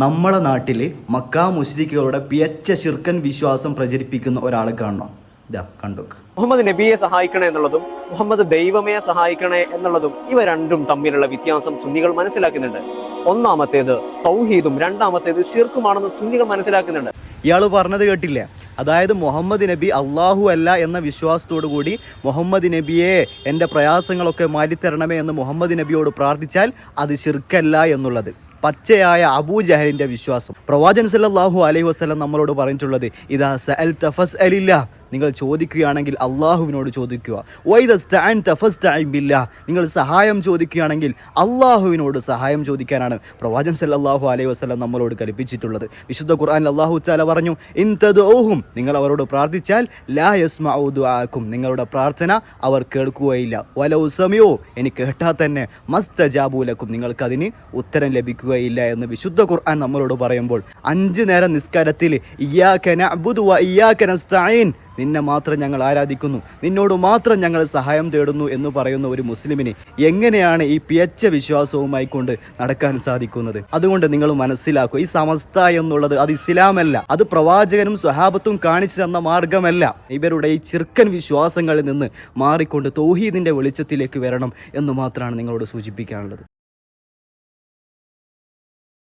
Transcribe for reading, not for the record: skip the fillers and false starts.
നമ്മളെ നാട്ടിൽ മക്കാ മുശ്രിക്കുകളുടെ പിയച്ച ശിർക്കൻ വിശ്വാസം പ്രചരിപ്പിക്കുന്ന ഒരാളെ കാണണം. ഇതാ കണ്ടോക്ക്. മുഹമ്മദ് നബിയെ സഹായിക്കണേ എന്നുള്ളതും മുഹമ്മദ് ദൈവമേ സഹായിക്കണേ എന്നുള്ളതും ഇവ രണ്ടും തമ്മിലുള്ള വ്യത്യാസം സുന്നികൾ മനസ്സിലാക്കുന്നുണ്ട്. ഒന്നാമത്തേത് തൗഹീദും രണ്ടാമത്തേത് ശിർക്കുമാണെന്ന് സുന്നികൾ മനസ്സിലാക്കുന്നുണ്ട്. ഇയാൾ പറഞ്ഞത് കേട്ടില്ലേ? അതായത് മുഹമ്മദ് നബി അള്ളാഹു അല്ല എന്ന വിശ്വാസത്തോടു കൂടി മുഹമ്മദ് നബിയെ എൻ്റെ പ്രയാസങ്ങളൊക്കെ മാറ്റിത്തരണമേ എന്ന് മുഹമ്മദ് നബിയോട് പ്രാർത്ഥിച്ചാൽ അത് ശിർക്കല്ല എന്നുള്ളത് പച്ചയായ അബൂജഹലിന്റെ വിശ്വാസം. പ്രവാചകൻ സല്ലല്ലാഹു അലൈഹി വസല്ലം നമ്മളോട് പറഞ്ഞിട്ടുള്ളത് ഇദാ സഅൽത ഫസ്അലില്ലാ, നിങ്ങൾ ചോദിക്കുകയാണെങ്കിൽ അള്ളാഹുവിനോട് ചോദിക്കുക. വൈദസ്തഅൻത ഫസ്തഇൻ ബില്ലാഹ്, നിങ്ങൾ സഹായം ചോദിക്കുകയാണെങ്കിൽ അള്ളാഹുവിനോട് സഹായം ചോദിക്കാനാണ് പ്രവാചകൻ സല്ലല്ലാഹു അലൈഹി വസല്ലം നമ്മളോട് കൽപ്പിച്ചിട്ടുള്ളത്. വിശുദ്ധ ഖുർആനിൽ അല്ലാഹു തആല പറഞ്ഞു, ഇൻ തദ്ഉഹും, നിങ്ങൾ അവരോട് പ്രാർത്ഥിച്ചാൽ ലാ യസ്മഉ ദുആക്കും, നിങ്ങളുടെ പ്രാർത്ഥന അവർ കേൾക്കുകയില്ല. വലൗ സമിഉ, ഇനി കേട്ടാൽ തന്നെ മസ്തജാബു ലക്കും, നിങ്ങൾക്ക് അതിന് ഉത്തരം ലഭിക്കുകയില്ല എന്ന് വിശുദ്ധ ഖുർആൻ നമ്മളോട് പറയുമ്പോൾ 5 നേരം നിസ്കാരത്തിൽ ഇയ്യാക നഅ്ബുദു വ ഇയ്യാക നസ്തഈൻ, നിന്നെ മാത്രം ഞങ്ങൾ ആരാധിക്കുന്നു, നിന്നോട് മാത്രം ഞങ്ങൾ സഹായം തേടുന്നു എന്ന് പറയുന്ന ഒരു മുസ്ലിമിന് എങ്ങനെയാണ് ഈ പിയച്ച വിശ്വാസവുമായി കൊണ്ട് നടക്കാൻ സാധിക്കുന്നത്? അതുകൊണ്ട് നിങ്ങൾ മനസ്സിലാക്കുക, ഈ സമസ്ത എന്നുള്ളത് അത് ഇസ്ലാമല്ല, അത് പ്രവാചകനും സ്വഹാബത്തും കാണിച്ചു തന്ന മാർഗമല്ല. ഇവരുടെ ഈ ചിർക്കൻ വിശ്വാസങ്ങളിൽ നിന്ന് മാറിക്കൊണ്ട് തൗഹീദിന്റെ വെളിച്ചത്തിലേക്ക് വരണം എന്ന് മാത്രമാണ് നിങ്ങളോട് സൂചിപ്പിക്കാനുള്ളത്.